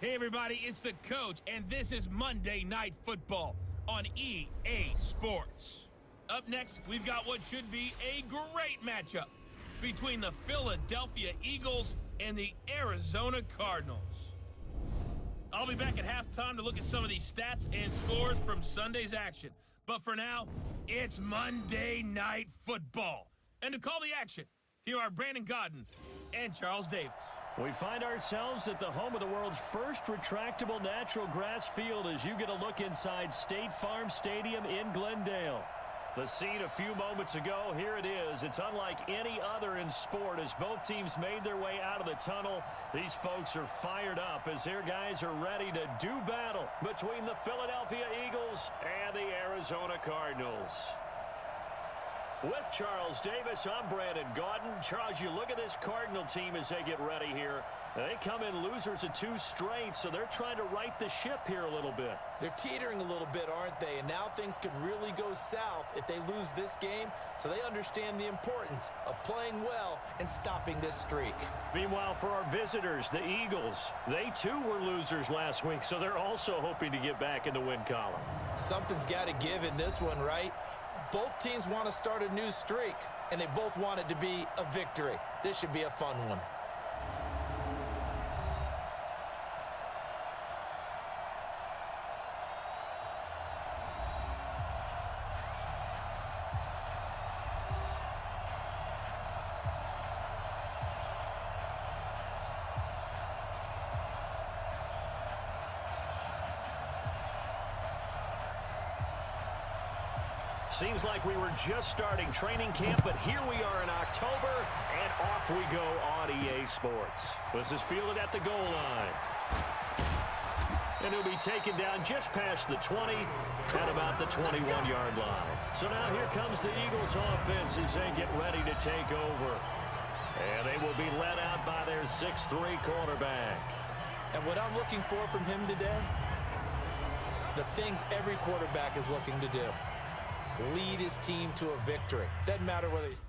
Hey everybody, it's the coach, and this is Monday Night Football on EA Sports. Up next, we've got what should be a great matchup between the Philadelphia Eagles and the Arizona Cardinals. I'll be back at halftime to look at some of these stats and scores from Sunday's action. But for now, it's Monday Night Football. And to call the action, here are Brandon Godden and Charles Davis. We find ourselves at the home of the world's first retractable natural grass field as you get a look inside State Farm Stadium in Glendale. The scene a few moments ago, here it is. It's unlike any other in sport as both teams made their way out of the tunnel. These folks are fired up as their guys are ready to do battle between the Philadelphia Eagles and the Arizona Cardinals. With Charles Davis, I'm Brandon Godden. Charles, you look at this Cardinal team as they get ready here. They come in losers of 2 straight, so they're trying to right the ship here a little bit. They're teetering a little bit, aren't they? And now things could really go south if they lose this game, so they understand the importance of playing well and stopping this streak. Meanwhile, for our visitors, the Eagles, they too were losers last week, so they're also hoping to get back in the win column. Something's got to give in this one, right? Both teams want to start a new streak, and they both want it to be a victory. This should be a fun one. Seems like we were just starting training camp, but here we are in October, and off we go on EA Sports. This is fielded at the goal line. And he'll be taken down just past the 20 at about the 21-yard line. So now here comes the Eagles offense as they get ready to take over. And they will be led out by their 6'3 quarterback. And what I'm looking for from him today, the things every quarterback is looking to do. Lead his team to a victory. Doesn't matter whether he's...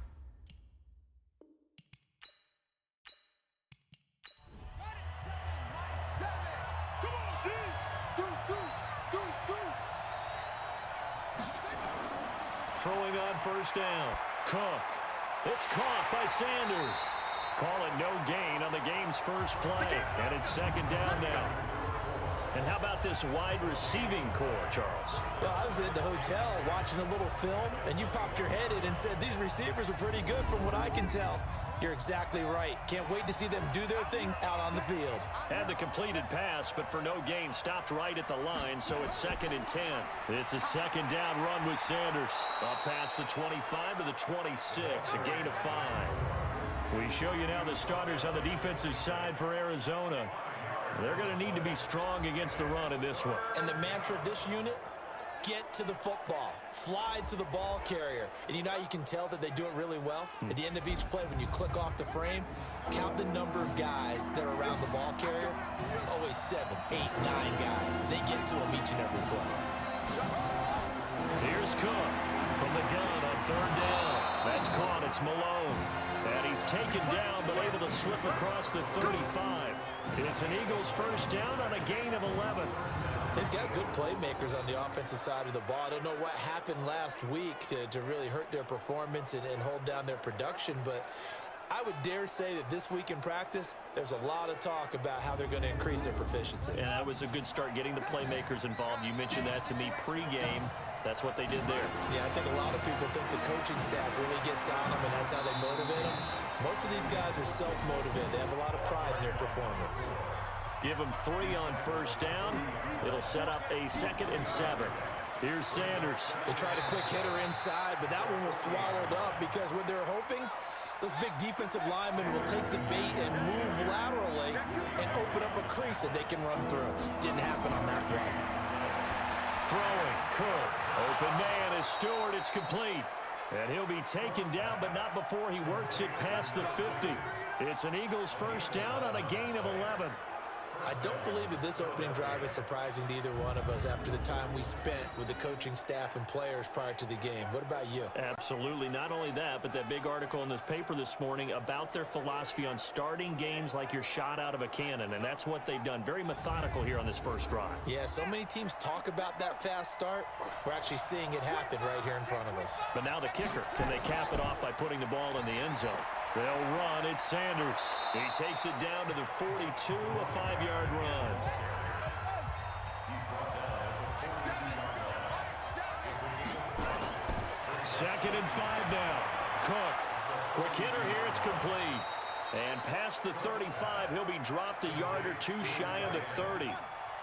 Throwing on first down. Cook. It's caught by Sanders. Call it no gain on the game's first play. And it's second down now. And how about this wide receiving core, Charles? Well, I was at the hotel watching a little film, and you popped your head in and said, these receivers are pretty good from what I can tell. You're exactly right. Can't wait to see them do their thing out on the field. Had the completed pass, but for no gain, stopped right at the line, so it's 2nd and 10. It's a second down run with Sanders. Up past the 25 to the 26, a gain of 5. We show you now the starters on the defensive side for Arizona. They're going to need to be strong against the run in this one. And the mantra of this unit, get to the football. Fly to the ball carrier. And you know how you can tell that they do it really well? At the end of each play, when you click off the frame, count the number of guys that are around the ball carrier. It's always 7, 8, 9 guys. They get to them each and every play. Here's Cook from the gun on 3rd down. That's caught. It's Malone. And he's taken down, but able to slip across the 35. It's an Eagles first down on a gain of 11. They've got good playmakers on the offensive side of the ball. I don't know what happened last week to really hurt their performance and hold down their production, but I would dare say that this week in practice, there's a lot of talk about how they're going to increase their proficiency. Yeah, that was a good start getting the playmakers involved. You mentioned that to me pregame. That's what they did there. Yeah, I think a lot of people think the coaching staff really gets on them, and that's how they motivate them. Most of these guys are self-motivated. They have a lot of pride in their performance. Give them 3 on first down. It'll set up a 2nd and 7. Here's Sanders. They tried a quick hitter inside, but that one was swallowed up because what they're hoping, those big defensive linemen will take the bait and move laterally and open up a crease that they can run through. Didn't happen on that play. Throwing, Cook. Open man is Stewart. It's complete. And he'll be taken down, but not before he works it past the 50. It's an Eagles first down on a gain of 11. I don't believe that this opening drive is surprising to either one of us after the time we spent with the coaching staff and players prior to the game. What about you? Absolutely. Not only that, but that big article in this paper this morning about their philosophy on starting games like you're shot out of a cannon, and that's what they've done. Very methodical here on this first drive. Yeah, so many teams talk about that fast start. We're actually seeing it happen right here in front of us. But now the kicker. Can they cap it off by putting the ball in the end zone? They'll run. It's Sanders. He takes it down to the 42, a 5-yard run. Second and 5 now. Cook. Quick hitter here. It's complete. And past the 35, he'll be dropped a yard or two shy of the 30.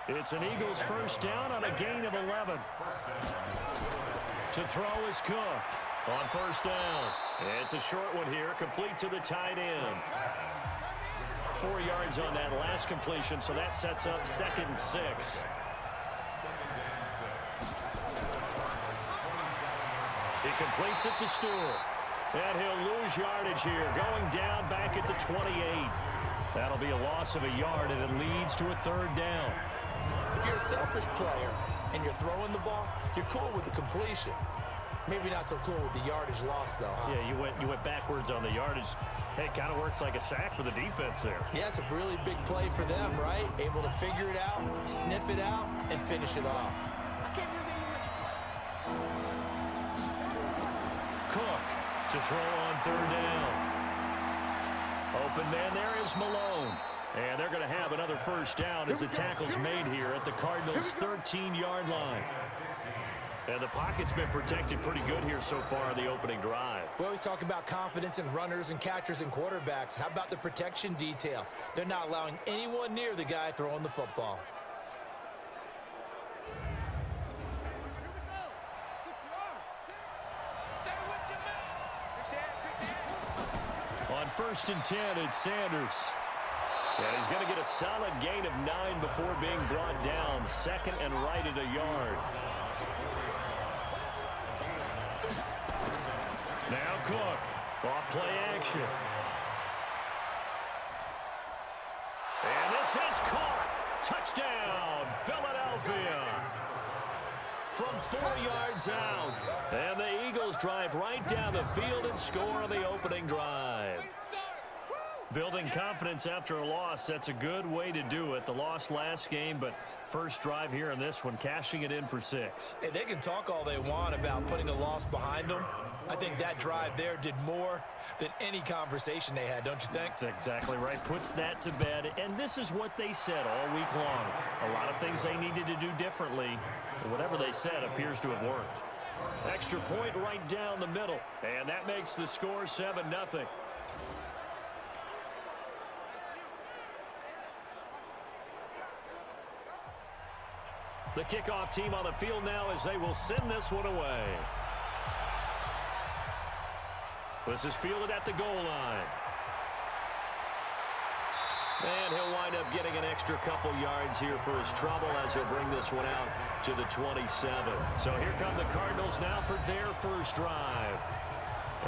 It's an Eagles first down on a gain of 11. To throw is Cook. On first down. It's a short one here, complete to the tight end. 4 yards on that last completion, so that sets up 2nd and 6. He completes it to Stewart. And he'll lose yardage here, going down back at the 28. That'll be a loss of a yard, and it leads to a 3rd down. If you're a selfish player and you're throwing the ball, you're cool with the completion. Maybe not so cool with the yardage loss, though, huh? Yeah, you went backwards on the yardage. Hey, it kind of works like a sack for the defense there. Yeah, it's a really big play for them, right? Able to figure it out, sniff it out, and finish it off. Cook to throw on 3rd down. Open man there is Malone. And they're going to have another first down as the tackle's made here at the Cardinals' 13-yard line. And the pocket's been protected pretty good here so far on the opening drive. We always talk about confidence in runners and catchers and quarterbacks. How about the protection detail? They're not allowing anyone near the guy throwing the football. On 1st and 10, it's Sanders. And he's going to get a solid gain of 9 before being brought down. 2nd and right at a yard. Now Cook, off play action. And this is caught. Touchdown, Philadelphia. From 4 yards out. And the Eagles drive right down the field and score on the opening drive. Building confidence after a loss, that's a good way to do it. The loss last game, but first drive here in this one, cashing it in for 6. Hey, they can talk all they want about putting a loss behind them. I think that drive there did more than any conversation they had, don't you think? That's exactly right. Puts that to bed. And this is what they said all week long. A lot of things they needed to do differently. But whatever they said appears to have worked. Extra point right down the middle. And that makes the score 7-0. The kickoff team on the field now as they will send this one away. This is fielded at the goal line. And he'll wind up getting an extra couple yards here for his trouble as he'll bring this one out to the 27. So here come the Cardinals now for their first drive.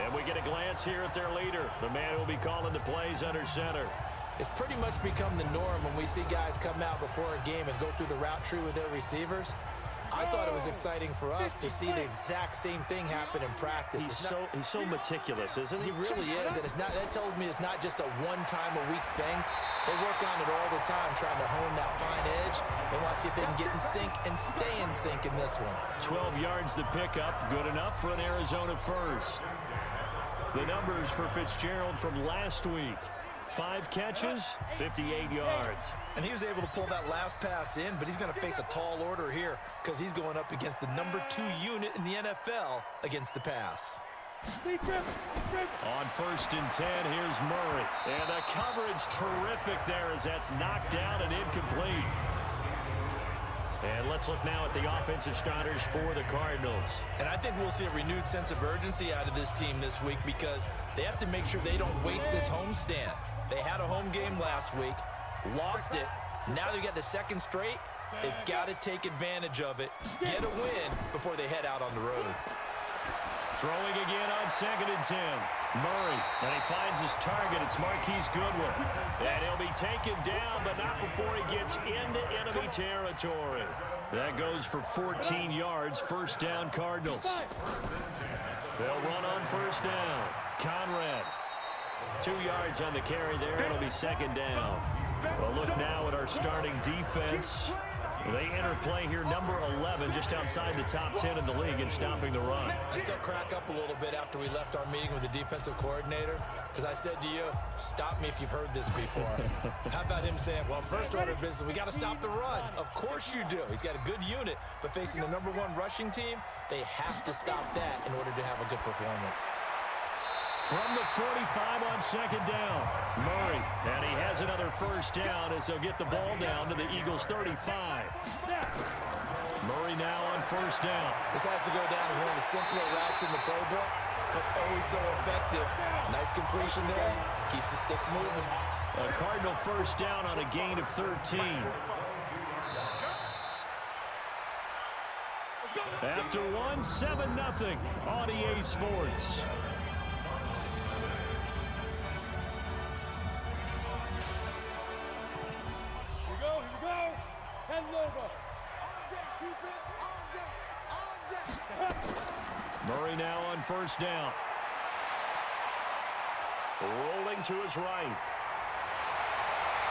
And we get a glance here at their leader, the man who will be calling the plays under center. It's pretty much become the norm when we see guys come out before a game and go through the route tree with their receivers. I thought it was exciting for us to see the exact same thing happen in practice. He's so meticulous, isn't he? He really is, and that tells me it's not just a one-time-a-week thing. They work on it all the time, trying to hone that fine edge. They want to see if they can get in sync and stay in sync in this one. 12 yards to pick up, good enough for an Arizona first. The numbers for Fitzgerald from last week. 5 catches, 58 yards. And he was able to pull that last pass in, but he's going to face a tall order here because he's going up against the number 2 unit in the NFL against the pass. On 1st and 10, here's Murray. And the coverage terrific there as that's knocked down and incomplete. And let's look now at the offensive starters for the Cardinals. And I think we'll see a renewed sense of urgency out of this team this week because they have to make sure they don't waste this homestand. They had a home game last week, lost it. Now they got the second straight. They've got to take advantage of it, get a win before they head out on the road. Throwing again on 2nd and 10. Murray, and he finds his target. It's Marquise Goodwin. And he'll be taken down, but not before he gets into enemy territory. That goes for 14 yards. First down, Cardinals. They'll run on first down. Conrad. 2 yards on the carry there. It'll be 2nd down. Well, look now at our starting defense. They enter play here, number 11, just outside the top 10 in the league in stopping the run. I still crack up a little bit after we left our meeting with the defensive coordinator, because I said to you, stop me if you've heard this before. How about him saying, well, first order of business, we got to stop the run. Of course you do. He's got a good unit, but facing the number 1 rushing team, they have to stop that in order to have a good performance. From the 45 on 2nd down, Murray, and he has another first down as they'll get the ball down to the Eagles' 35. Murray now on first down. This has to go down as one of the simpler routes in the playbook, but oh so effective. Nice completion there. Keeps the sticks moving. A Cardinal first down on a gain of 13. After one, 7-0 on EA Sports. Murray now on first down. Rolling to his right.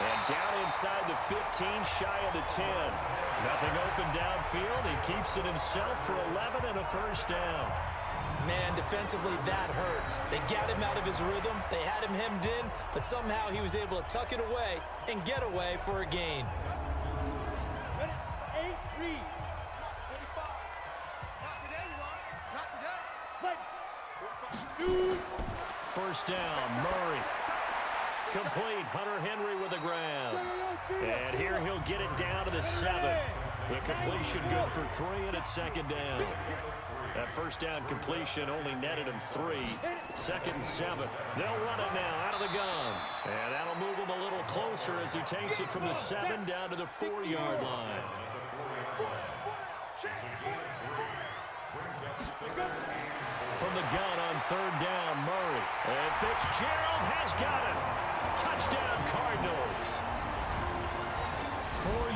And down inside the 15, shy of the 10. Nothing open downfield. He keeps it himself for 11 and a first down. Man, defensively, that hurts. They got him out of his rhythm. They had him hemmed in, but somehow he was able to tuck it away and get away for a gain. First down, Murray. Complete, Hunter Henry with a grab. And here he'll get it down to the 7. The completion good for 3, and it's 2nd down. That first down completion only netted him 3. 2nd and 7. They'll run it now out of the gun. And that'll move him a little closer as he takes it from the 7 down to the 4-yard line. From the gun on 3rd down, Murray. And Fitzgerald has got it. Touchdown, Cardinals.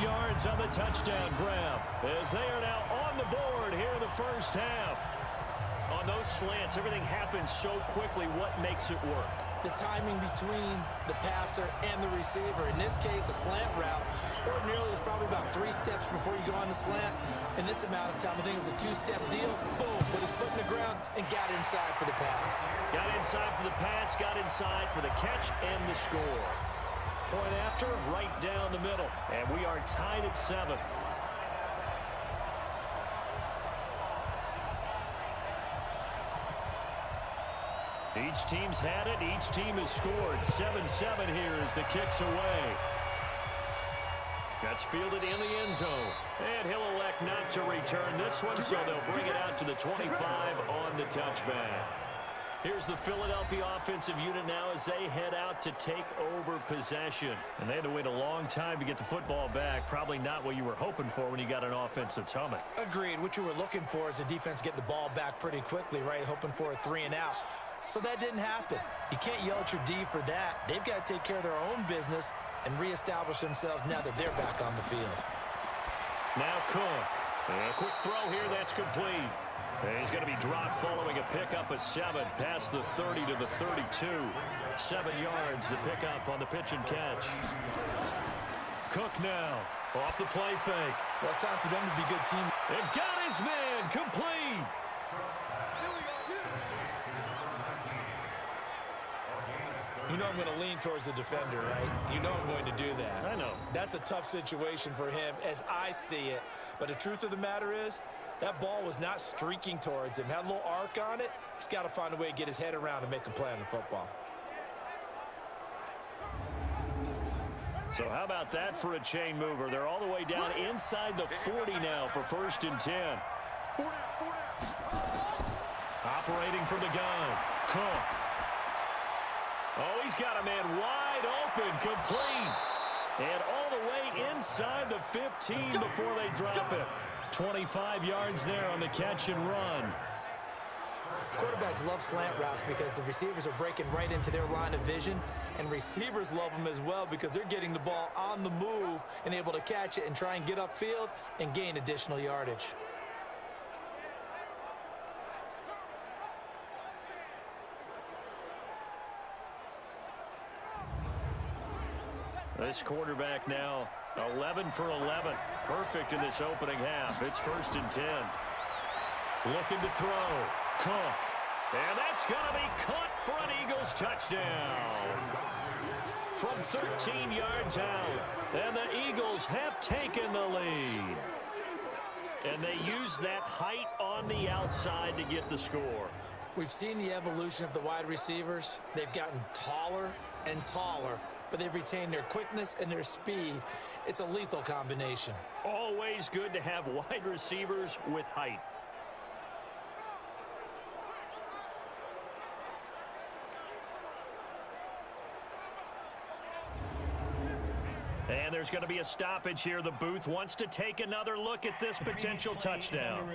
4 yards on the touchdown grab as they are now on the board here in the first half. On those slants, everything happens so quickly. What makes it work? The timing between the passer and the receiver. In this case, a slant route. Ordinarily, it's probably about 3 steps before you go on the slant. In this amount of time, I think it was a 2-step deal. Boom, put his foot in the ground and got inside for the pass. Got inside for the pass, got inside for the catch and the score. Point after, right down the middle. And we are tied at 7. Each team's had it. Each team has scored. 7-7 here as the kick's away. That's fielded in the end zone. And he'll elect not to return this one, so they'll bring it out to the 25 on the touchback. Here's the Philadelphia offensive unit now as they head out to take over possession. And they had to wait a long time to get the football back. Probably not what you were hoping for when you got an offense that's humming. Agreed. What you were looking for is the defense get the ball back pretty quickly, right? Hoping for a 3-and-out. So that didn't happen. You can't yell at your D for that. They've got to take care of their own business and reestablish themselves now that they're back on the field. Now Cook. A quick throw here. That's complete. And he's going to be dropped following a pickup of 7 past the 30 to the 32. 7 yards, the pickup on the pitch and catch. Cook now off the play fake. Well, it's time for them to be good team. And got his man complete. You know I'm going to lean towards the defender, right? You know I'm going to do that. I know. That's a tough situation for him as I see it. But the truth of the matter is, that ball was not streaking towards him. Had a little arc on it. He's got to find a way to get his head around and make a play on the football. So how about that for a chain mover? They're all the way down inside the 40 now for 1st and 10. Operating from the gun. Cook. Oh, he's got a man wide open, complete. And all the way inside the 15 before they drop it. 25 yards there on the catch and run. Quarterbacks love slant routes because the receivers are breaking right into their line of vision, and receivers love them as well because they're getting the ball on the move and able to catch it and try and get upfield and gain additional yardage. This quarterback now 11 for 11. Perfect in this opening half. It's 1st and 10. Looking to throw. Cook. And that's going to be caught for an Eagles touchdown. From 13 yards out. And the Eagles have taken the lead. And they use that height on the outside to get the score. We've seen the evolution of the wide receivers. They've gotten taller and taller, but they've retained their quickness and their speed. It's a lethal combination. Always good to have wide receivers with height. And there's going to be a stoppage here. The booth wants to take another look at this potential touchdown.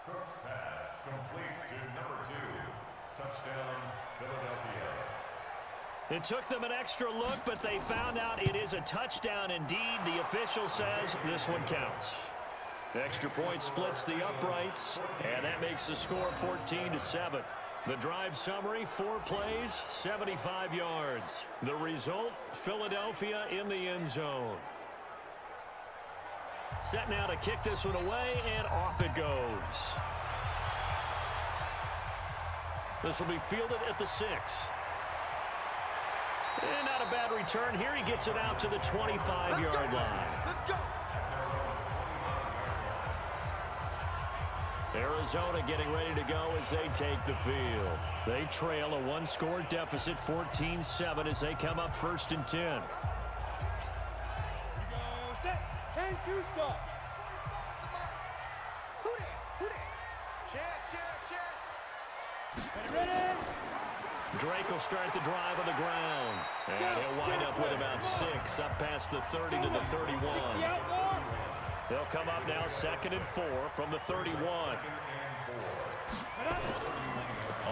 Cook's pass complete to number 2. Touchdown, Philadelphia. It took them an extra look, but they found out it is a touchdown indeed. The official says this one counts. The extra point splits the uprights, and that makes the score 14-7. The drive summary, 4 plays, 75 yards. The result, Philadelphia in the end zone. Set now to kick this one away, and off it goes. This will be fielded at the 6. And not a bad return here. He gets it out to the 25-yard line. Let's go. Arizona getting ready to go as they take the field. They trail a 1-score deficit, 14-7, as they come up 1st and 10. And 2 stop. Who that? Check. Ready? Drake will start the drive on the ground. And he'll wind up with about 6, up past the 30 to the 31. They'll come up now 2nd and 4 from the 31.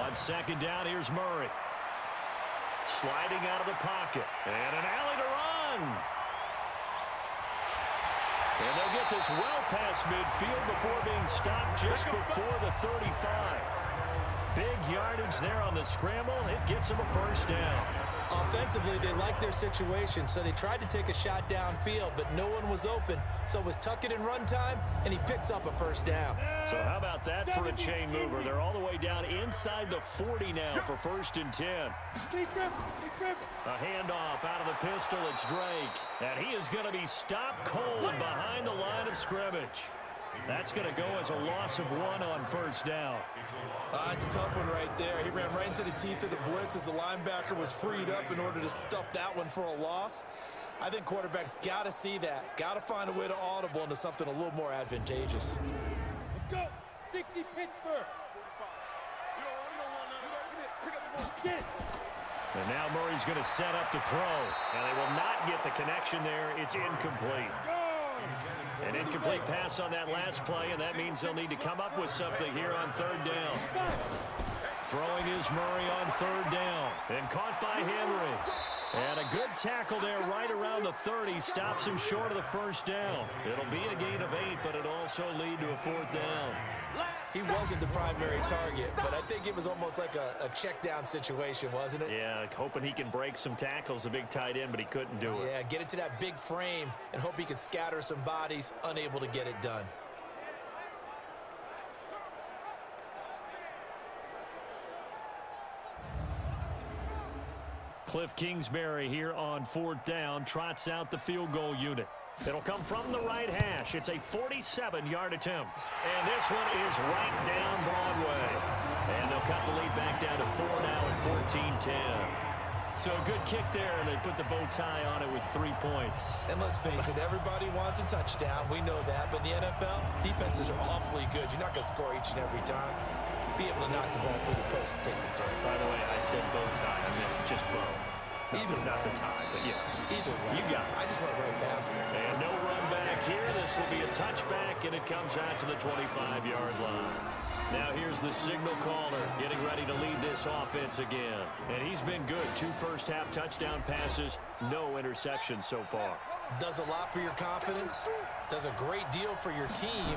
On 2nd down, here's Murray. Sliding out of the pocket. And an alley to run. And they'll get this well past midfield before being stopped just before the 35. Big yardage there on the scramble. It gets them a 1st down. Offensively, they like their situation, so they tried to take a shot downfield, but no one was open. So it was tuck it in run time, and he picks up a 1st down. So how about that for a chain mover? They're all the way down inside the 40 now for 1st and 10. A handoff out of the pistol. It's Drake. And he is going to be stopped cold behind the line of scrimmage. That's going to go as a loss of 1 on 1st down. It's a tough one right there. He ran right into the teeth of the blitz as the linebacker was freed up in order to stuff that one for a loss. I think quarterbacks got to see that. Got to find a way to audible into something a little more advantageous. Let's go. 60 Pittsburgh. And now Murray's going to set up to throw. And they will not get the connection there. It's incomplete. An incomplete pass on that last play, and that means they'll need to come up with something here on 3rd down. Throwing is Murray on 3rd down. And caught by Henry. And a good tackle there right around the 30. Stops him short of the 1st down. It'll be a gain of 8, but it'll also lead to a 4th down. He wasn't the primary target, but I think it was almost like a check down situation, wasn't it? Yeah, hoping he can break some tackles, a big tight end, but he couldn't do it. Yeah, get it to that big frame and hope he can scatter some bodies, unable to get it done. Cliff Kingsbury here on 4th down, trots out the field goal unit. It'll come from the right hash. It's a 47-yard attempt. And this one is right down Broadway. And they'll cut the lead back down to 4 now at 14-10. So a good kick there, and they put the bow tie on it with 3 points. And let's face it, everybody wants a touchdown. We know that. But in the NFL, defenses are awfully good. You're not going to score each and every time. Be able to knock the ball through the post and take the turn. By the way, I said bow tie. I meant just bow. Not the tie, but yeah. Either way. You got it. I just went right past it. And no run back here. This will be a touchback, and it comes out to the 25-yard line. Now here's the signal caller getting ready to lead this offense again. And he's been good. 2 first-half touchdown passes, no interceptions so far. Does a lot for your confidence. Does a great deal for your team.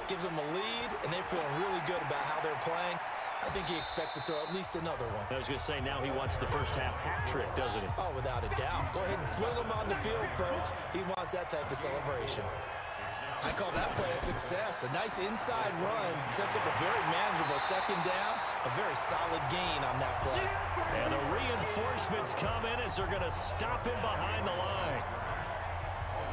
Gives them a lead, and they're feeling really good about how they're playing. I think he expects to throw at least another one. I was going to say, now he wants the first-half hat trick, doesn't he? Oh, without a doubt. Go ahead and fling him on the field, folks. He wants that type of celebration. I call that play a success. A nice inside run sets up a very manageable second down. A very solid gain on that play. And the reinforcements come in as they're going to stop him behind the line.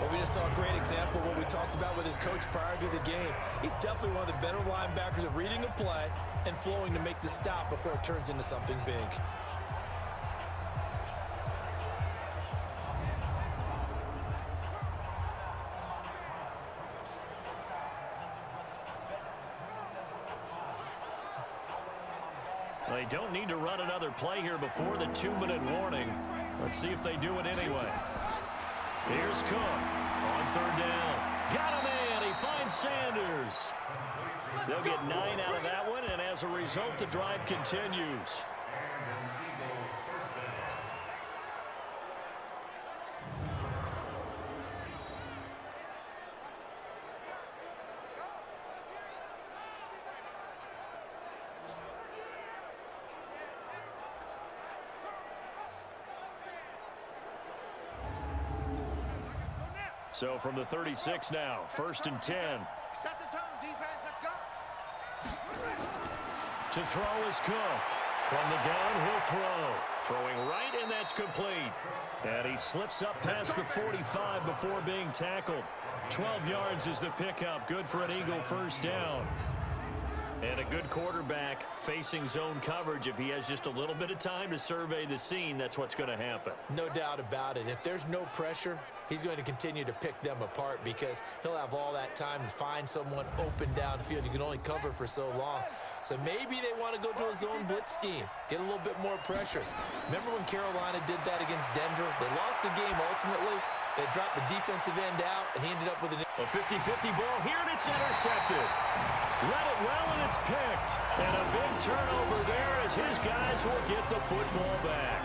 Well, we just saw a great example of what we talked about with his coach prior to the game. He's definitely one of the better linebackers at reading a play and flowing to make the stop before it turns into something big. They don't need to run another play here before the 2-minute warning. Let's see if they do it anyway. Here's Cook on 3rd down. Got a man. He finds Sanders. They'll get 9 out of that one, and as a result, the drive continues. So from the 36 now, 1st and 10. Set the tone, defense, let's go. To throw is Cook. From the downhill throw. Throwing right, and that's complete. And he slips up past the 45 before being tackled. 12 yards is the pickup. Good for an Eagle first down. And a good quarterback facing zone coverage. If he has just a little bit of time to survey the scene, that's what's going to happen. No doubt about it. If there's no pressure, he's going to continue to pick them apart because he'll have all that time to find someone open downfield. You can only cover for so long. So maybe they want to go to a zone blitz scheme, get a little bit more pressure. Remember when Carolina did that against Denver? They lost the game ultimately. They dropped the defensive end out, and he ended up with a 50-50 ball here, and it's intercepted. Read it well, and it's picked. And a big turnover there as his guys will get the football back.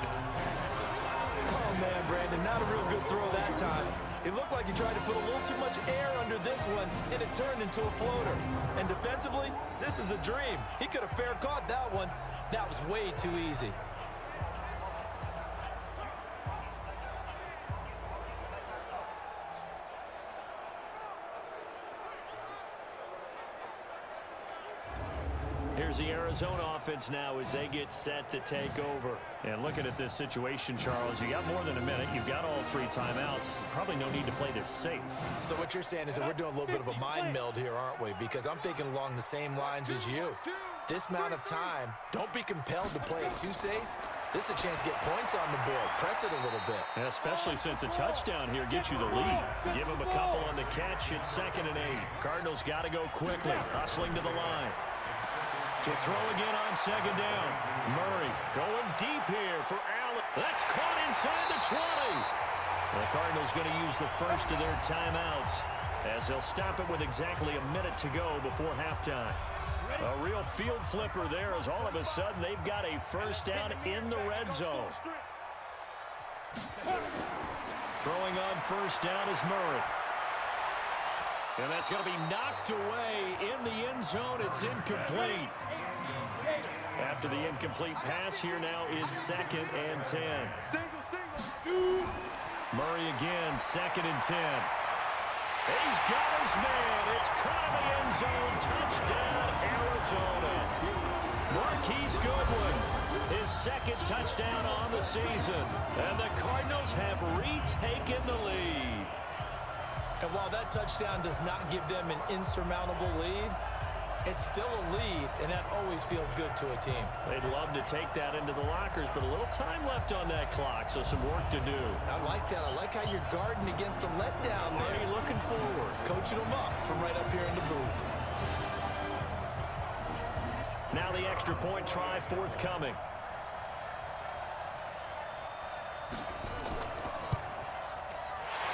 Oh, man, Brandon, not a real good throw that time. It looked like he tried to put a little too much air under this one, and it turned into a floater. And defensively, this is a dream. He could have fair caught that one. That was way too easy. Here's the Arizona offense now as they get set to take over. And looking at this situation, Charles, you got more than a minute. You've got all 3 timeouts. Probably no need to play this safe. So what you're saying is that we're doing a little bit of a mind meld here, aren't we? Because I'm thinking along the same lines as you. This amount of time, don't be compelled to play it too safe. This is a chance to get points on the board. Press it a little bit. And especially since a touchdown here gets you the lead. Give them a couple on the catch. It's 2nd and 8. Cardinals got to go quickly. Hustling to the line. To throw again on 2nd down. Murray going deep here for Allen. That's caught inside the 20. The Cardinals going to use the first of their timeouts as they'll stop it with exactly a minute to go before halftime. A real field flipper there as all of a sudden they've got a first down in the red zone. Throwing on 1st down is Murray. And that's going to be knocked away in the end zone. It's incomplete. After the incomplete pass, here now is 2nd and 10. Murray again, 2nd and 10. He's got his man. It's caught in the end zone. Touchdown, Arizona. Marquise Goodwin, his 2nd touchdown on the season. And the Cardinals have retaken the lead. And while that touchdown does not give them an insurmountable lead, It's still a lead, and that always feels good to a team. They'd love to take that into the lockers, but a little time left on that clock, so some work to do. I like that. I like how you're guarding against a letdown there. Already looking forward. Coaching them up from right up here in the booth. Now the extra point try forthcoming.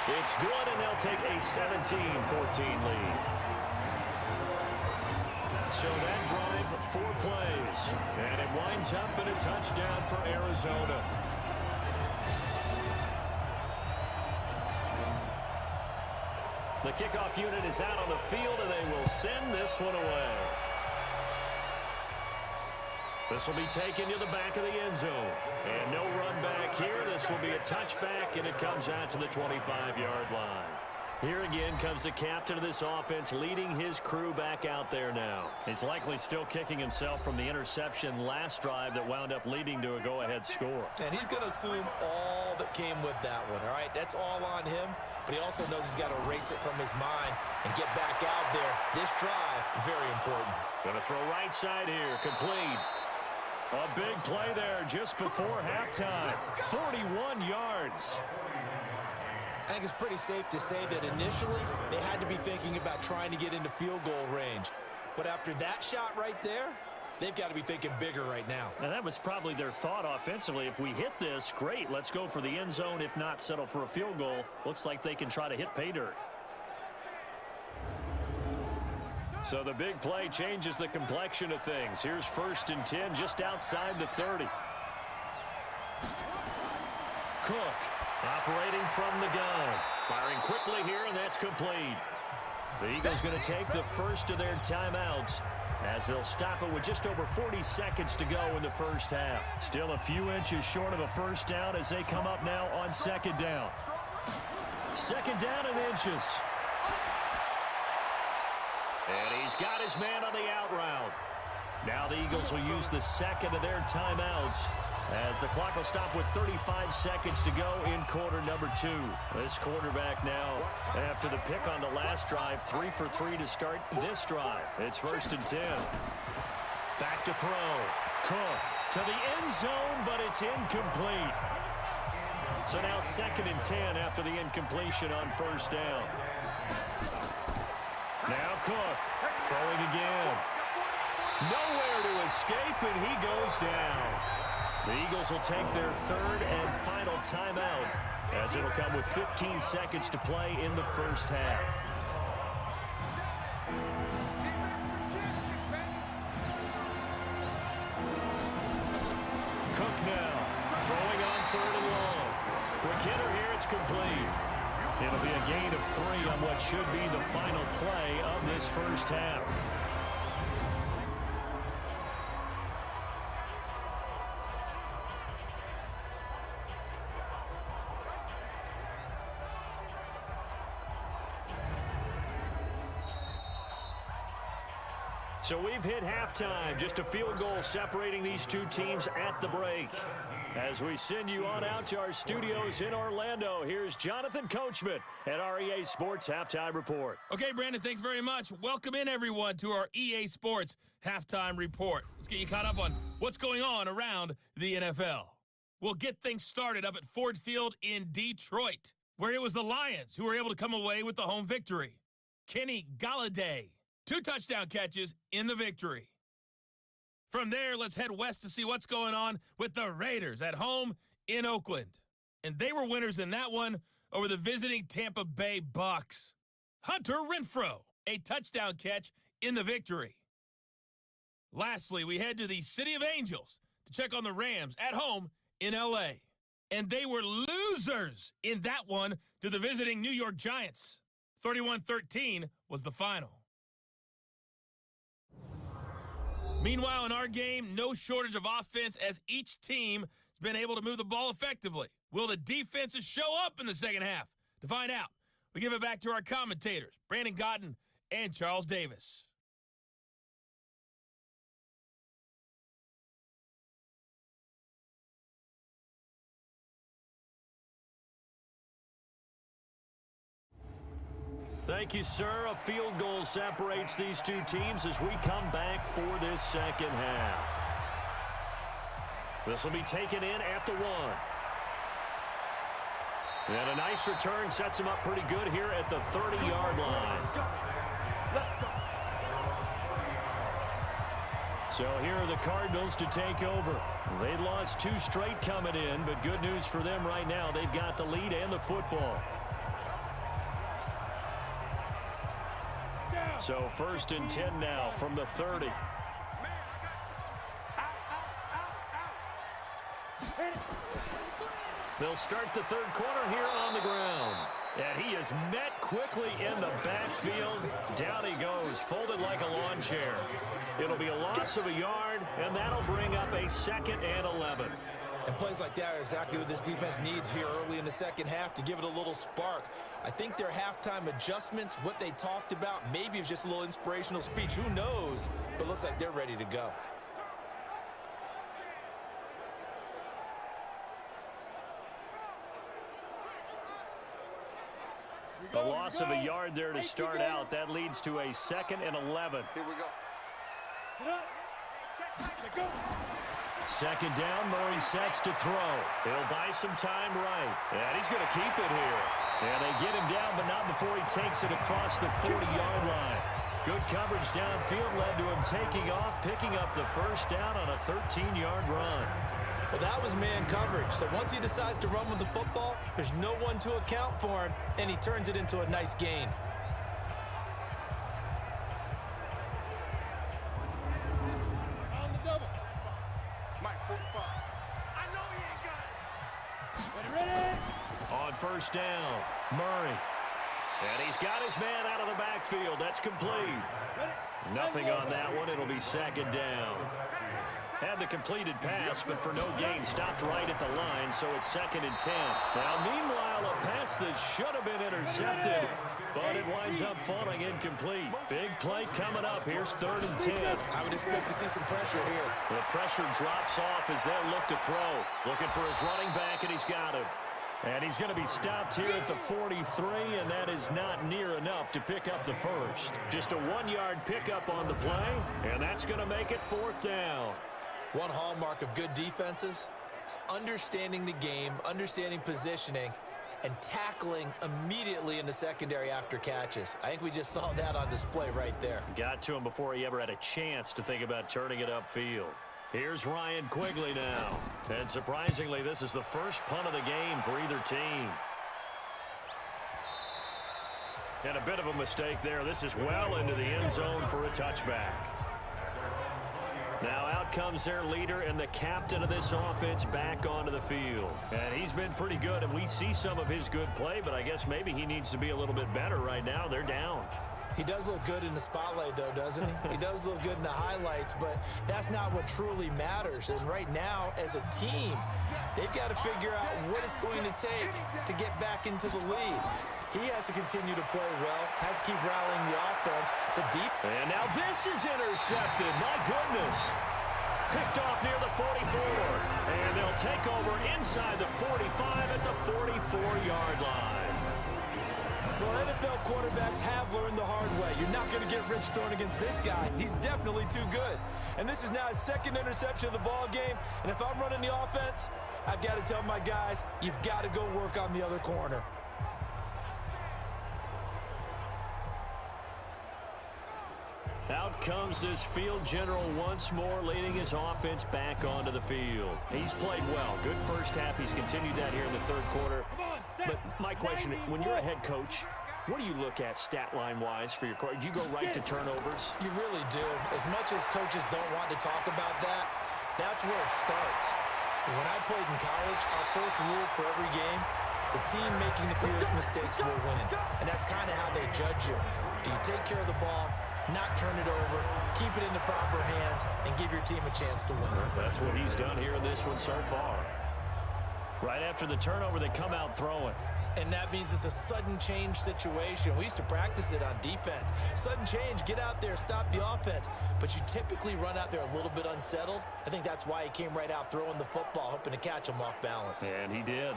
It's good, and they'll take a 17-14 lead. So that drive, 4 plays, and it winds up in a touchdown for Arizona. The kickoff unit is out on the field, and they will send this one away. This will be taken to the back of the end zone. And no run back here. This will be a touchback, and it comes out to the 25-yard line. Here again comes the captain of this offense leading his crew back out there now. He's likely still kicking himself from the interception last drive that wound up leading to a go-ahead score. And he's going to assume all that came with that one, all right? That's all on him, but he also knows he's got to erase it from his mind and get back out there. This drive, very important. Going to throw right side here, complete. A big play there just before halftime. 41 yards. I think it's pretty safe to say that initially they had to be thinking about trying to get into field goal range. But after that shot right there, they've got to be thinking bigger right now. Now that was probably their thought offensively. If we hit this, great. Let's go for the end zone. If not, settle for a field goal. Looks like they can try to hit pay dirt. So the big play changes the complexion of things. Here's 1st and 10 just outside the 30. Cook operating from the gun. Firing quickly here, and that's complete. The Eagles going to take the first of their timeouts as they'll stop it with just over 40 seconds to go in the first half. Still a few inches short of a first down as they come up now on 2nd down. 2nd down and inches. And he's got his man on the out route. Now the Eagles will use the second of their timeouts as the clock will stop with 35 seconds to go in quarter number 2. This quarterback now, after the pick on the last drive, 3 for 3 to start this drive. It's 1st and 10. Back to throw. Cook to the end zone, but it's incomplete. So now 2nd and 10 after the incompletion on 1st down. Now Cook throwing again. Nowhere to escape, and he goes down. The Eagles will take their 3rd and final timeout as it'll come with 15 seconds to play in the first half. Cook now throwing on 3rd and long. Quick hitter here, it's complete. It'll be a gain of 3 on what should be the final play of this first half. So we've hit halftime, just a field goal separating these two teams at the break. As we send you on out to our studios in Orlando, here's Jonathan Coachman at our EA Sports Halftime Report. Okay, Brandon, thanks very much. Welcome in, everyone, to our EA Sports Halftime Report. Let's get you caught up on what's going on around the NFL. We'll get things started up at Ford Field in Detroit, where it was the Lions who were able to come away with the home victory. Kenny Golladay, 2 touchdown catches in the victory. From there, let's head west to see what's going on with the Raiders at home in Oakland. And they were winners in that one over the visiting Tampa Bay Bucks. Hunter Renfrow, a touchdown catch in the victory. Lastly, we head to the City of Angels to check on the Rams at home in L.A. And they were losers in that one to the visiting New York Giants. 31-13 was the final. Meanwhile, in our game, no shortage of offense as each team has been able to move the ball effectively. Will the defenses show up in the second half? To find out, we give it back to our commentators, Brandon Gotten and Charles Davis. Thank you, sir. A field goal separates these two teams as we come back for this second half. This will be taken in at the 1. And a nice return sets him up pretty good here at the 30-yard line. So here are the Cardinals to take over. They lost 2 straight coming in, but good news for them right now. They've got the lead and the football. So 1st and 10 now from the 30. They'll start the third quarter here on the ground. And he is met quickly in the backfield. Down he goes, folded like a lawn chair. It'll be a loss of a yard, and that'll bring up a 2nd and 11. And plays like that are exactly what this defense needs here early in the second half to give it a little spark. I think their halftime adjustments, what they talked about, maybe it was just a little inspirational speech. Who knows? But looks like they're ready to go. A loss of a yard there to start out. That leads to a 2nd and 11. Here we go. 2nd down, Murray sets to throw. He'll buy some time right. And he's going to keep it here. And they get him down, but not before he takes it across the 40-yard line. Good coverage downfield led to him taking off, picking up the 1st down on a 13-yard run. Well, that was man coverage. So once he decides to run with the football, there's no one to account for him, and he turns it into a nice gain. On the double. Mike, 45. I know he ain't got it. Ready? On 1st down, Murray. And he's got his man out of the backfield. That's complete. Nothing on that one. It'll be 2nd down. Had the completed pass, but for no gain, stopped right at the line, so it's 2nd and 10. Now, meanwhile, a pass that should have been intercepted, but it winds up falling incomplete. Big play coming up. Here's 3rd and 10. I would expect to see some pressure here. The pressure drops off as they'll look to throw. Looking for his running back, and he's got him. And he's going to be stopped here at the 43, and that is not near enough to pick up the 1st. Just a 1-yard pickup on the play, and that's going to make it 4th down. One hallmark of good defenses is understanding the game, understanding positioning, and tackling immediately in the secondary after catches. I think we just saw that on display right there. Got to him before he ever had a chance to think about turning it upfield. Here's Ryan Quigley now. And surprisingly, this is the first punt of the game for either team. And a bit of a mistake there. This is well into the end zone for a touchback. Now out comes their leader and the captain of this offense back onto the field. And he's been pretty good, and we see some of his good play, but I guess maybe he needs to be a little bit better right now. They're down. He does look good in the spotlight, though, doesn't he? He does look good in the highlights, but that's not what truly matters. And right now, as a team, they've got to figure out what it's going to take to get back into the lead. He has to continue to play well, has to keep rallying the offense. And now this is intercepted. My goodness. Picked off near the 44. And they'll take over inside the 45 at the 44-yard line. Well, NFL quarterbacks have learned the hard way. You're not going to get rich throwing against this guy. He's definitely too good. And this is now his 2nd interception of the ball game. And if I'm running the offense, I've got to tell my guys, you've got to go work on the other corner. Out comes this field general once more, leading his offense back onto the field. He's played well. Good first half. He's continued that here in the third quarter. But my question, when you're a head coach, what do you look at stat line-wise for your coach? Do you go right to turnovers? You really do. As much as coaches don't want to talk about that, that's where it starts. When I played in college, our first rule for every game, the team making the fewest mistakes will win. And that's kind of how they judge you. Do you take care of the ball, not turn it over, keep it in the proper hands, and give your team a chance to win? That's what he's done here in this one so far. Right after the turnover, they come out throwing. And that means it's a sudden change situation. We used to practice it on defense. Sudden change, get out there, stop the offense. But you typically run out there a little bit unsettled. I think that's why he came right out throwing the football, hoping to catch him off balance. And he did.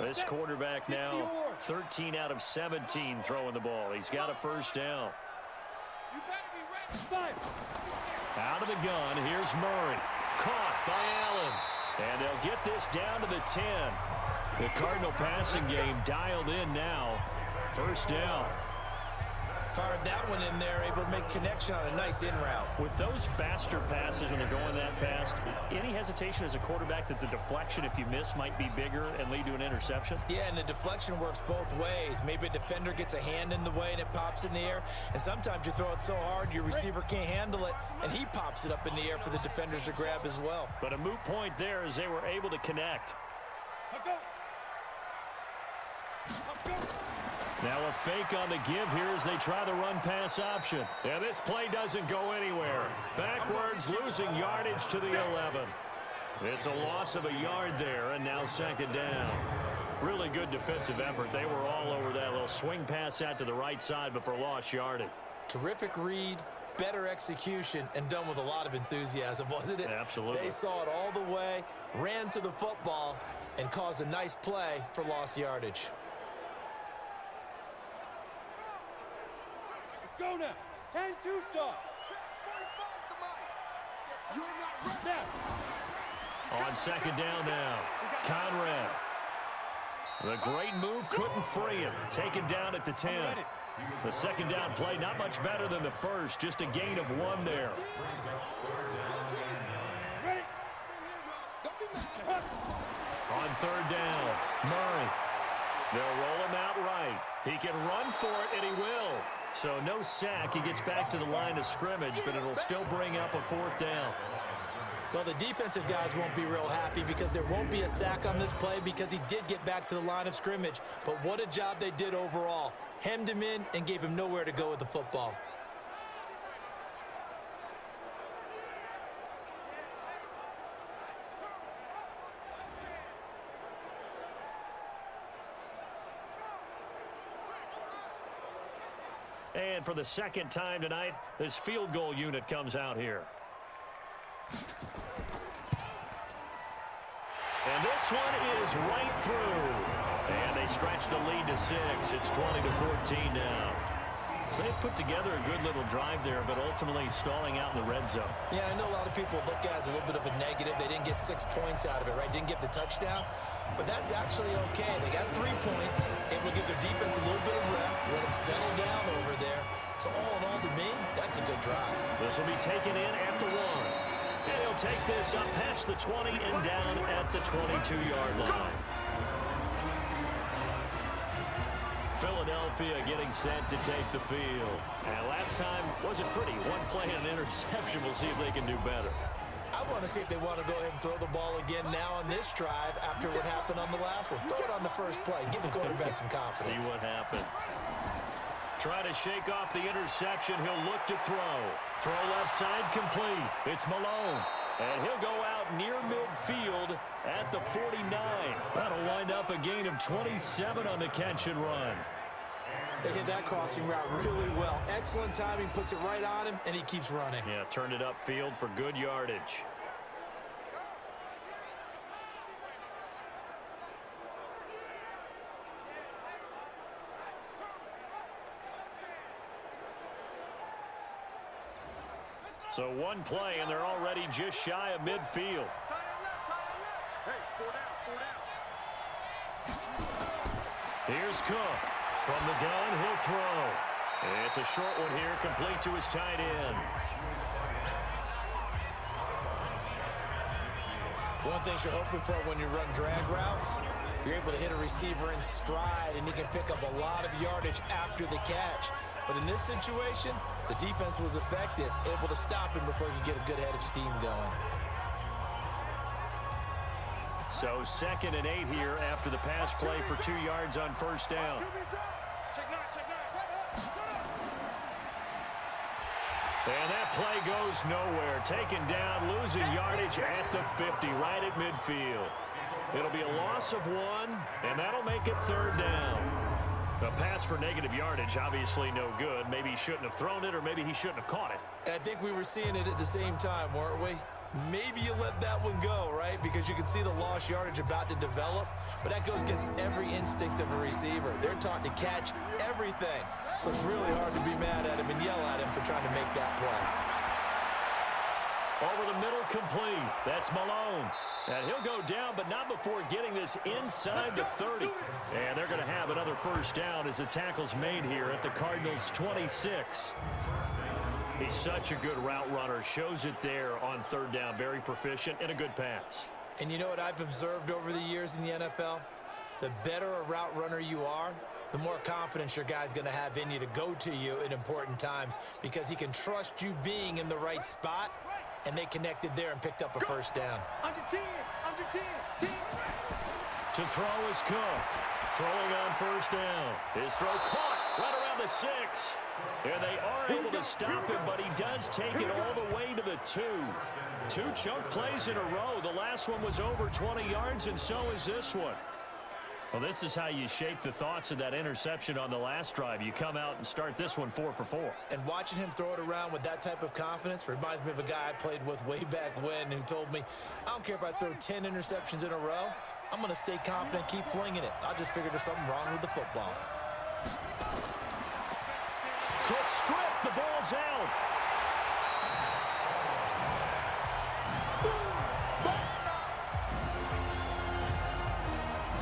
This quarterback now 13 out of 17 throwing the ball. He's got a first down. You better be ready. Fire. Out of the gun, here's Murray. Caught by Allen. And they'll get this down to the 10. The Cardinal passing game dialed in now. First down. Fired that one in there, able to make connection on a nice in route. With those faster passes when they're going that fast, any hesitation as a quarterback that the deflection, if you miss, might be bigger and lead to an interception? Yeah, and the deflection works both ways. Maybe a defender gets a hand in the way and it pops in the air. And sometimes you throw it so hard your receiver can't handle it, and he pops it up in the air for the defenders to grab as well. But a moot point there as they were able to connect. Now a fake on the give here as they try the run-pass option. Yeah, this play doesn't go anywhere. Backwards, losing yardage to the 11. It's a loss of a yard there, and now second down. Really good defensive effort. They were all over that little swing pass out to the right side before lost yardage. Terrific read, better execution, and done with a lot of enthusiasm, wasn't it? Absolutely. They saw it all the way, ran to the football, and caused a nice play for lost yardage. Go now. 10-2 start. On second down now, Conrad. The great move couldn't free him. Taken down at the 10. The second down play not much better than the first. Just a gain of 1 there. On third down, Murray. They'll roll him out right. He can run for it, and he will. So no sack. He gets back to the line of scrimmage, but it'll still bring up a fourth down. Well, the defensive guys won't be real happy because there won't be a sack on this play because he did get back to the line of scrimmage. But what a job they did overall. Hemmed him in and gave him nowhere to go with the football. And for the second time tonight, this field goal unit comes out here. And this one is right through. And they stretch the lead to 6. It's 20-14 now. So they put together a good little drive there, but ultimately stalling out in the red zone. Yeah, I know a lot of people look at it as a little bit of a negative. They didn't get 6 points out of it, right? Didn't get the touchdown. But that's actually okay. They got 3 points, able to give their defense a little bit of rest, let them settle down over there. So all in all, to me, that's a good drive. This will be taken in at the 1. And he'll take this up past the 20 and down at the 22-yard line. Philadelphia getting set to take the field. And last time wasn't pretty. 1 play and an interception. We'll see if they can do better. I want to see if they want to go ahead and throw the ball again now on this drive after what happened on the last one. Throw it on the first play. Give the quarterback some confidence. See what happens. Try to shake off the interception. He'll look to throw. Throw left side complete. It's Malone. And he'll go out near midfield at the 49. That'll wind up a gain of 27 on the catch and run. They hit that crossing route really well. Excellent timing, puts it right on him, and he keeps running. Yeah, turned it upfield for good yardage. So 1 play, and they're already just shy of midfield. Here's Cook. From the gun, he'll throw. It's a short one here, complete to his tight end. One thing you're hoping for when you run drag routes, you're able to hit a receiver in stride, and he can pick up a lot of yardage after the catch. But in this situation, the defense was effective, able to stop him before he could get a good head of steam going. So 2nd and 8 here after the pass play for 2 yards on first down. And that play goes nowhere. Taken down, losing yardage at the 50, right at midfield. It'll be a loss of 1, and that'll make it 3rd down. A pass for negative yardage, obviously no good. Maybe he shouldn't have thrown it, or maybe he shouldn't have caught it. I think we were seeing it at the same time, weren't we? Maybe you let that one go, right? Because you can see the lost yardage about to develop, but that goes against every instinct of a receiver. They're taught to catch everything. So it's really hard to be mad at him and yell at him for trying to make that play. Over the middle, complete. That's Malone. And he'll go down, but not before getting this inside the 30. And they're going to have another first down as the tackle's made here at the Cardinals' 26. He's such a good route runner. Shows it there on third down. Very proficient and a good pass. And you know what I've observed over the years in the NFL? The better a route runner you are, the more confidence your guy's going to have in you to go to you in important times because he can trust you being in the right spot, and they connected there and picked up a first down. Under 10, under 10, 10. To throw is Cook. Throwing on first down. His throw caught right around the 6. And they are able to stop him, but he does take it all the way to the 2. 2 chunk plays in a row. The last one was over 20 yards, and so is this one. Well, this is how you shape the thoughts of that interception on the last drive. You come out and start this one 4 for 4. And watching him throw it around with that type of confidence reminds me of a guy I played with way back when who told me, I don't care if I throw 10 interceptions in a row. I'm going to stay confident, keep flinging it. I just figured there's something wrong with the football. Cook stripped. The ball's out.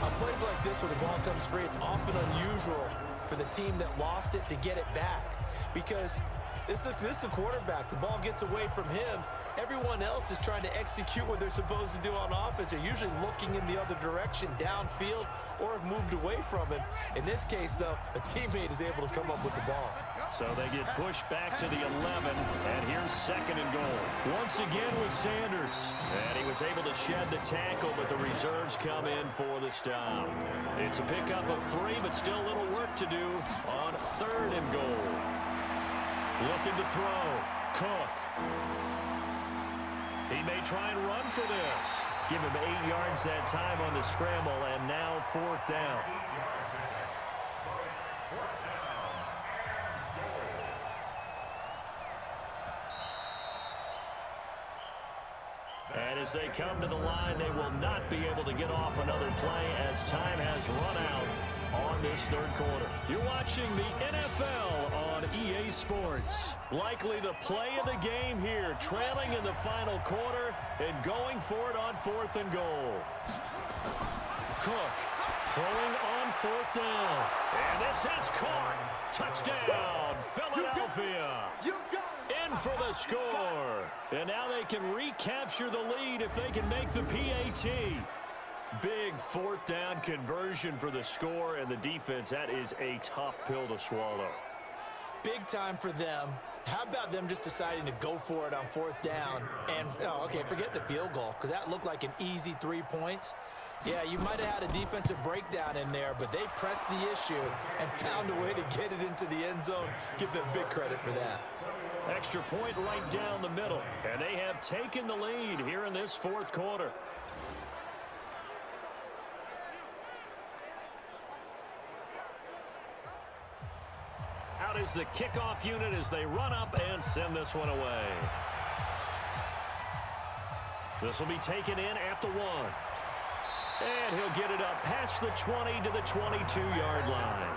On plays like this where the ball comes free, it's often unusual for the team that lost it to get it back because this is a quarterback. The ball gets away from him. Everyone else is trying to execute what they're supposed to do on offense. They're usually looking in the other direction, downfield, or have moved away from it. In this case, though, a teammate is able to come up with the ball. So they get pushed back to the 11, and here's second and goal. Once again with Sanders. And he was able to shed the tackle, but the reserves come in for the stop. It's a pickup of 3, but still a little work to do on third and goal. Looking to throw. Cook. He may try and run for this. Give him 8 yards that time on the scramble, and now fourth down. And as they come to the line, they will not be able to get off another play as time has run out on this third quarter. You're watching the NFL on EA Sports. Likely the play of the game here, trailing in the final quarter and going for it on fourth and goal. Cook throwing on fourth down. And this is caught. Touchdown, Philadelphia. In for the score. And now they can recapture the lead if they can make the PAT. Big fourth down conversion for the score, and the defense, that is a tough pill to swallow. Big time for them. How about them just deciding to go for it on fourth down? And, forget the field goal, because that looked like an easy 3 points. Yeah, you might have had a defensive breakdown in there, but they pressed the issue and found a way to get it into the end zone. Give them big credit for that. Extra point right down the middle, and they have taken the lead here in this fourth quarter. Out is the kickoff unit as they run up and send this one away. This will be taken in at the 1. And he'll get it up past the 20 to the 22-yard line.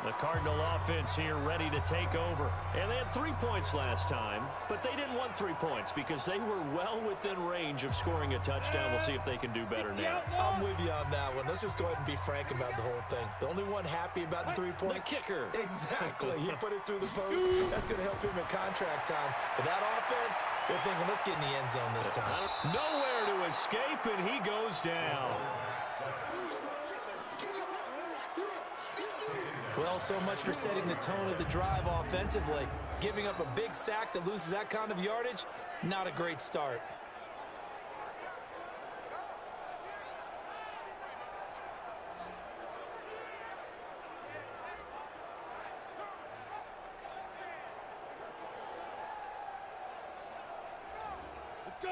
The Cardinal offense here ready to take over. And they had 3 points last time, but they didn't want 3 points because they were well within range of scoring a touchdown. We'll see if they can do better now. I'm with you on that one. Let's just go ahead and be frank about the whole thing. The only one happy about the 3 point. The kicker. Exactly. He put it through the post. That's going to help him in contract time. But that offense, they're thinking, let's get in the end zone this time. Nowhere to escape, and he goes down. Well, so much for setting the tone of the drive offensively. Giving up a big sack that loses that kind of yardage, not a great start.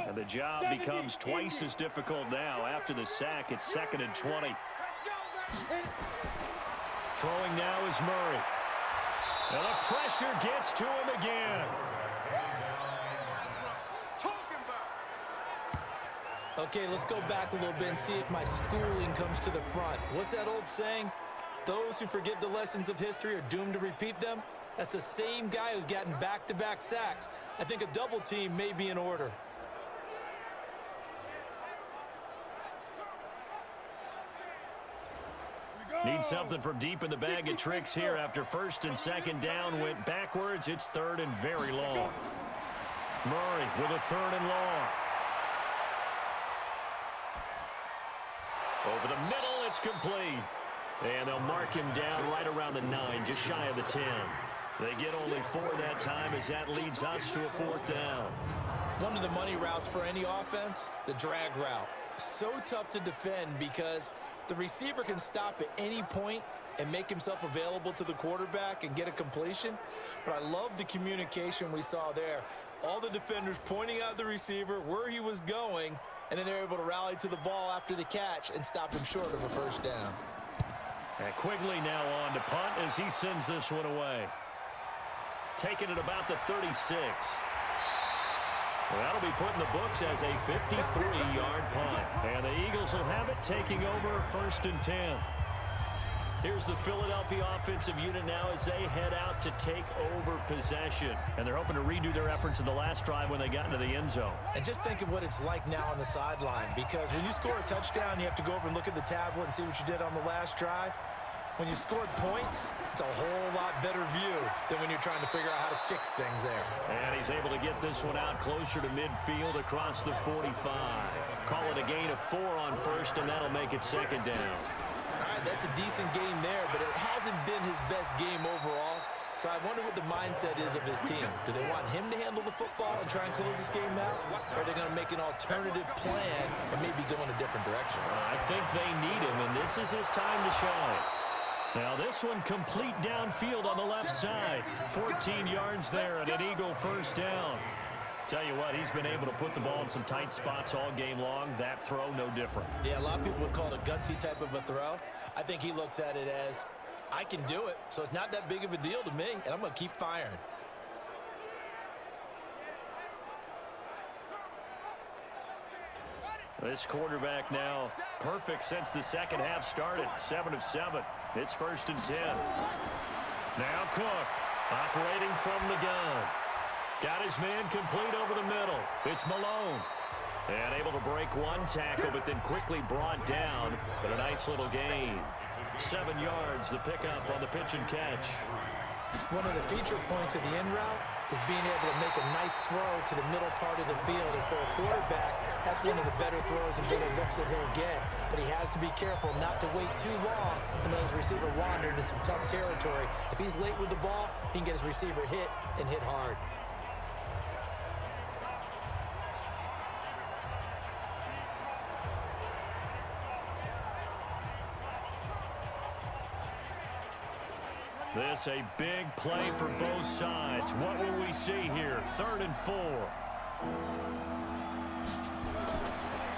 And the job becomes twice as difficult now. After the sack, it's 2nd and 20. Throwing now is Murray. And the pressure gets to him again. Okay, let's go back a little bit and see if my schooling comes to the front. What's that old saying? Those who forget the lessons of history are doomed to repeat them. That's the same guy who's gotten back-to-back sacks. I think a double team may be in order. Need something from deep in the bag of tricks here after first and second down went backwards. It's third and very long. Murray with a third and long. Over the middle, it's complete. And they'll mark him down right around the 9, just shy of the 10. They get only 4 that time as that leads us to a 4th down. One of the money routes for any offense, the drag route. So tough to defend because the receiver can stop at any point and make himself available to the quarterback and get a completion. But I love the communication we saw there. All the defenders pointing out the receiver, where he was going, and then they're able to rally to the ball after the catch and stop him short of a first down. And Quigley now on to punt as he sends this one away. Taking it about the 36. Well, that'll be put in the books as a 53-yard punt. And the Eagles will have it, taking over 1st and 10. Here's the Philadelphia offensive unit now as they head out to take over possession. And they're hoping to redo their efforts in the last drive when they got into the end zone. And just think of what it's like now on the sideline, because when you score a touchdown, you have to go over and look at the tablet and see what you did on the last drive. When you scored points, it's a whole lot better view than when you're trying to figure out how to fix things there. And he's able to get this one out closer to midfield across the 45. Call it a gain of 4 on first, and that'll make it 2nd down. All right, that's a decent game there, but it hasn't been his best game overall. So I wonder what the mindset is of his team. Do they want him to handle the football and try and close this game out? Or are they going to make an alternative plan and maybe go in a different direction? I think they need him, and this is his time to shine. Now this one complete downfield on the left side. 14 yards there and an Eagle first down. Tell you what, he's been able to put the ball in some tight spots all game long. That throw, no different. Yeah, a lot of people would call it a gutsy type of a throw. I think he looks at it as, I can do it, so it's not that big of a deal to me, and I'm going to keep firing. This quarterback now perfect since the second half started. 7 of 7. It's 1st and 10. Now Cook operating from the gun. Got his man complete over the middle. It's Malone. And able to break one tackle, but then quickly brought down. But a nice little gain. 7 yards, the pickup on the pitch and catch. One of the feature points of the in route is being able to make a nice throw to the middle part of the field. And for a quarterback, that's one of the better throws and better looks that he'll get. But he has to be careful not to wait too long and let his receiver wander into some tough territory. If he's late with the ball, he can get his receiver hit and hit hard. This a big play for both sides. What will we see here? 3rd and 4.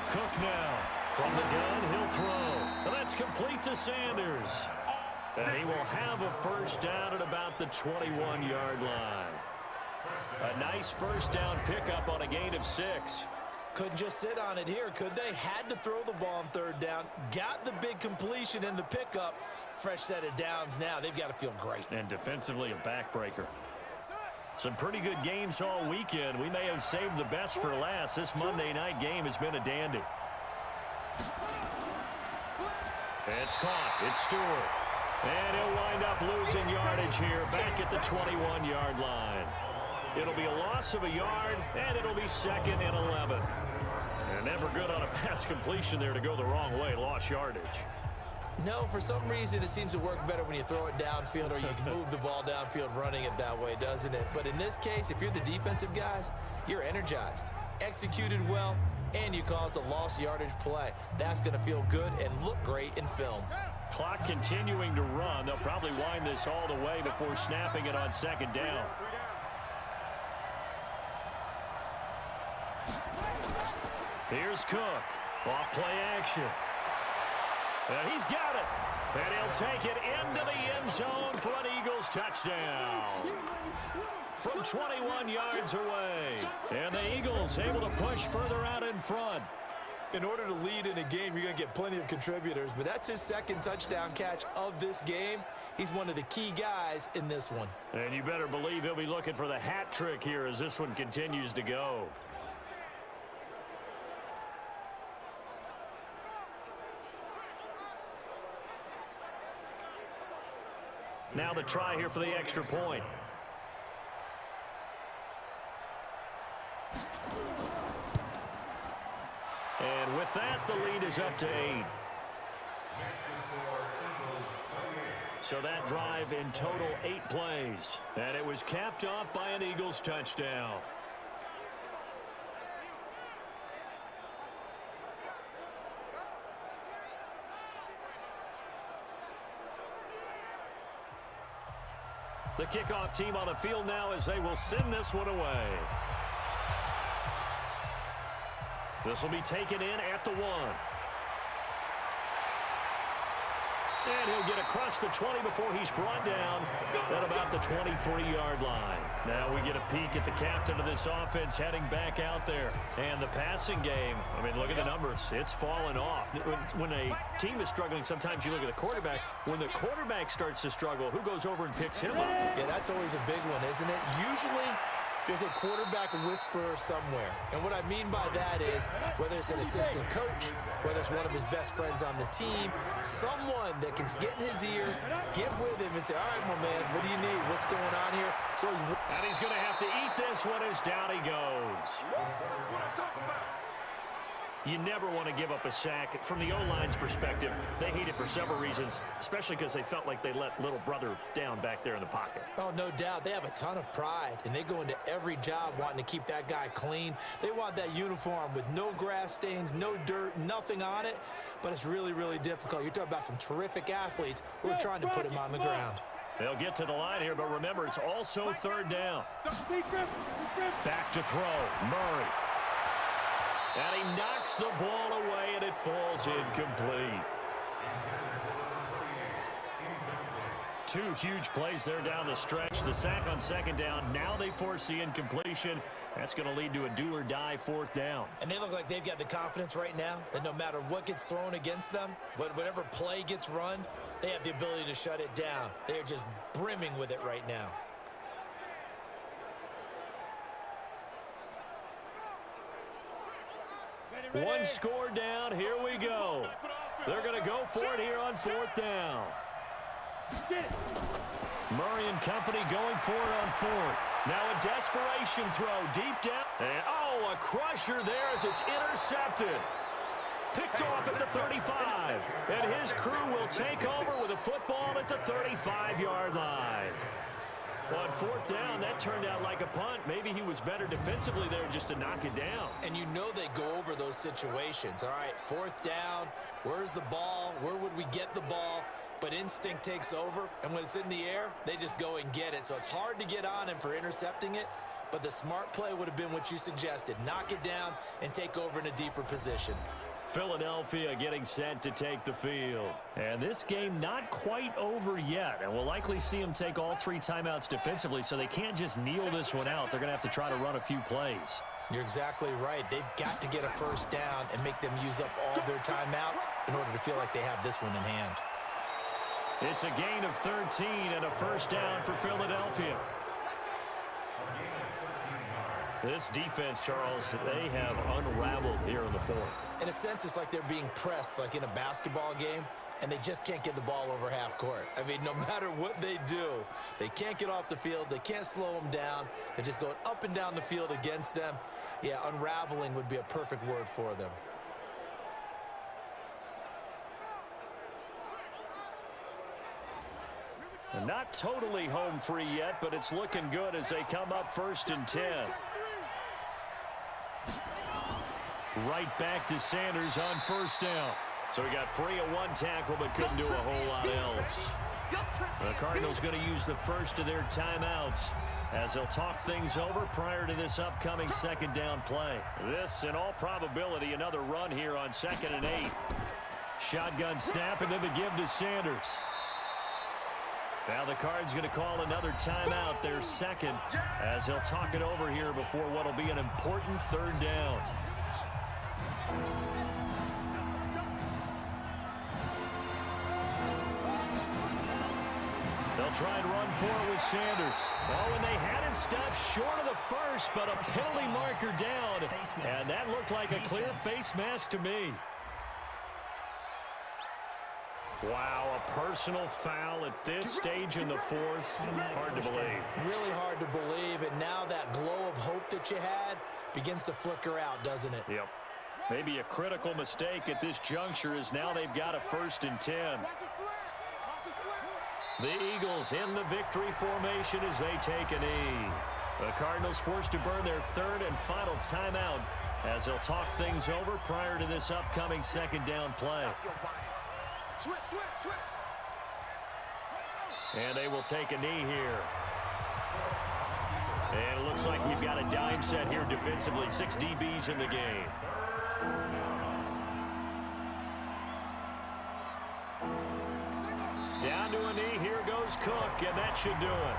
Cook now. From the gun, he'll throw. And that's complete to Sanders. And he will have a first down at about the 21-yard line. A nice first down pickup on a gain of 6. Couldn't just sit on it here, could they? Had to throw the ball on 3rd down. Got the big completion in the pickup. Fresh set of downs now. They've got to feel great. And defensively, a backbreaker. Some pretty good games all weekend. We may have saved the best for last. This Monday night game has been a dandy. It's caught. It's Stewart. And he'll wind up losing yardage here back at the 21-yard line. It'll be a loss of a yard, and it'll be 2nd and 11. And never good on a pass completion there to go the wrong way. Lost yardage. No, for some reason it seems to work better when you throw it downfield or you can move the ball downfield running it that way, doesn't it? But in this case, if you're the defensive guys, you're energized, executed well, and you caused a lost yardage play. That's going to feel good and look great in film. Clock continuing to run. They'll probably wind this all the way before snapping it on 2nd down. Here's Cook. Off play action. And he's got it. And he'll take it into the end zone for an Eagles touchdown. From 21 yards away. And the Eagles able to push further out in front. In order to lead in a game, you're going to get plenty of contributors, but that's his second touchdown catch of this game. He's one of the key guys in this one. And you better believe he'll be looking for the hat trick here as this one continues to go. Now the try here for the extra point. And with that, the lead is up to 8. So that drive in total 8 plays. And it was capped off by an Eagles touchdown. The kickoff team on the field now as they will send this one away. This will be taken in at the 1. And he'll get across the 20 before he's brought down at about the 23-yard line. Now we get a peek at the captain of this offense heading back out there. And the passing game, I mean, look at the numbers. It's fallen off. When a team is struggling, sometimes you look at the quarterback. When the quarterback starts to struggle, who goes over and picks him up? Yeah, that's always a big one, isn't it? Usually there's a quarterback whisperer somewhere. And what I mean by that is whether it's an assistant coach, whether it's one of his best friends on the team, someone that can get in his ear, get with him and say, all right, my man, what do you need? What's going on here? So he's going to have to eat this one as down he goes. You never want to give up a sack. From the O-line's perspective, they hate it for several reasons, especially because they felt like they let little brother down back there in the pocket. Oh, no doubt. They have a ton of pride, and they go into every job wanting to keep that guy clean. They want that uniform with no grass stains, no dirt, nothing on it, but it's really, really difficult. You're talking about some terrific athletes who are trying to put him on the ground. They'll get to the line here, but remember, it's also third down. Back to throw, Murray. And he knocks the ball away, and it falls incomplete. 2 huge plays there down the stretch. The sack on second down. Now they force the incompletion. That's going to lead to a do-or-die fourth down. And they look like they've got the confidence right now that no matter what gets thrown against them, but whatever play gets run, they have the ability to shut it down. They are just brimming with it right now. One score down. Here we go. They're going to go for it here on fourth down. Murray and company going for it on fourth. Now a desperation throw deep down. And, oh, a crusher there as it's intercepted. Picked off at the 35. And his crew will take over with a football at the 35-yard line. Well, on fourth down, that turned out like a punt. Maybe he was better defensively there just to knock it down. And you know they go over those situations. All right, fourth down, where's the ball? Where would we get the ball? But instinct takes over, and when it's in the air, they just go and get it. So it's hard to get on him for intercepting it, but the smart play would have been what you suggested. Knock it down and take over in a deeper position. Philadelphia getting set to take the field. And this game not quite over yet. And we'll likely see them take all 3 timeouts defensively, so they can't just kneel this one out. They're going to have to try to run a few plays. You're exactly right. They've got to get a first down and make them use up all their timeouts in order to feel like they have this one in hand. It's a gain of 13 and a first down for Philadelphia. This defense, Charles, they have unraveled here in the fourth. In a sense, it's like they're being pressed like in a basketball game, and they just can't get the ball over half court. I mean, no matter what they do, they can't get off the field. They can't slow them down. They're just going up and down the field against them. Yeah, unraveling would be a perfect word for them. Not totally home free yet, but it's looking good as they come up 1st and 10. Right back to Sanders on first down. So he got free of 1 tackle, but couldn't do a whole lot else. The Cardinals going to use the first of their timeouts as they'll talk things over prior to this upcoming second down play. This, in all probability, another run here on 2nd and 8. Shotgun snap and then the give to Sanders. Now the Cards going to call another timeout, their second, as he'll talk it over here before what will be an important third down. They'll try and run for it with Sanders. Oh, and they had it stopped short of the first, but a penalty marker down, and that looked like a clear face mask to me. Wow, a personal foul at this stage in the fourth. Hard to believe. Really hard to believe, and now that glow of hope that you had begins to flicker out, doesn't it? Yep. Maybe a critical mistake at this juncture is now they've got a 1st and 10. The Eagles in the victory formation as they take a knee. The Cardinals forced to burn their third and final timeout as they'll talk things over prior to this upcoming second down play. And they will take a knee here. And it looks like we've got a dime set here defensively. 6 DBs in the game. Down to a knee. Here goes Cook, and that should do it.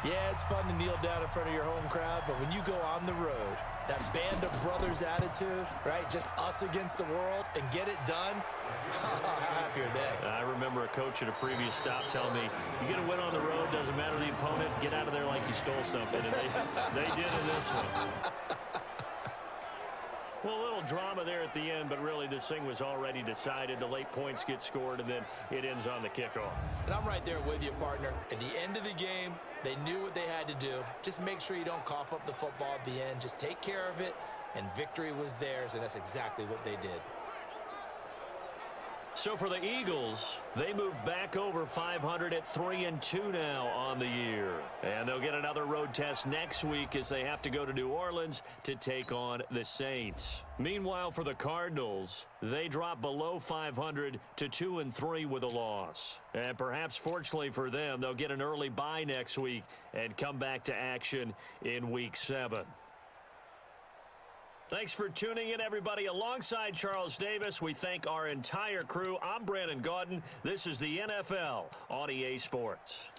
Yeah, it's fun to kneel down in front of your home crowd, but when you go on the road, that band of brothers attitude, right, just us against the world, and get it done, how happy are they? I remember a coach at a previous stop telling me, you get a win on the road, doesn't matter the opponent, get out of there like you stole something, and they did in this one. Well, a little drama there at the end, but really this thing was already decided. The late points get scored, and then it ends on the kickoff. And I'm right there with you, partner. At the end of the game, they knew what they had to do. Just make sure you don't cough up the football at the end. Just take care of it, and victory was theirs, and that's exactly what they did. So for the Eagles, they move back over 500 at 3-2 now on the year. And they'll get another road test next week as they have to go to New Orleans to take on the Saints. Meanwhile, for the Cardinals, they drop below 500 to 2-3 with a loss. And perhaps fortunately for them, they'll get an early bye next week and come back to action in Week 7. Thanks for tuning in, everybody. Alongside Charles Davis, we thank our entire crew. I'm Brandon Gaudin. This is the NFL on EA Sports.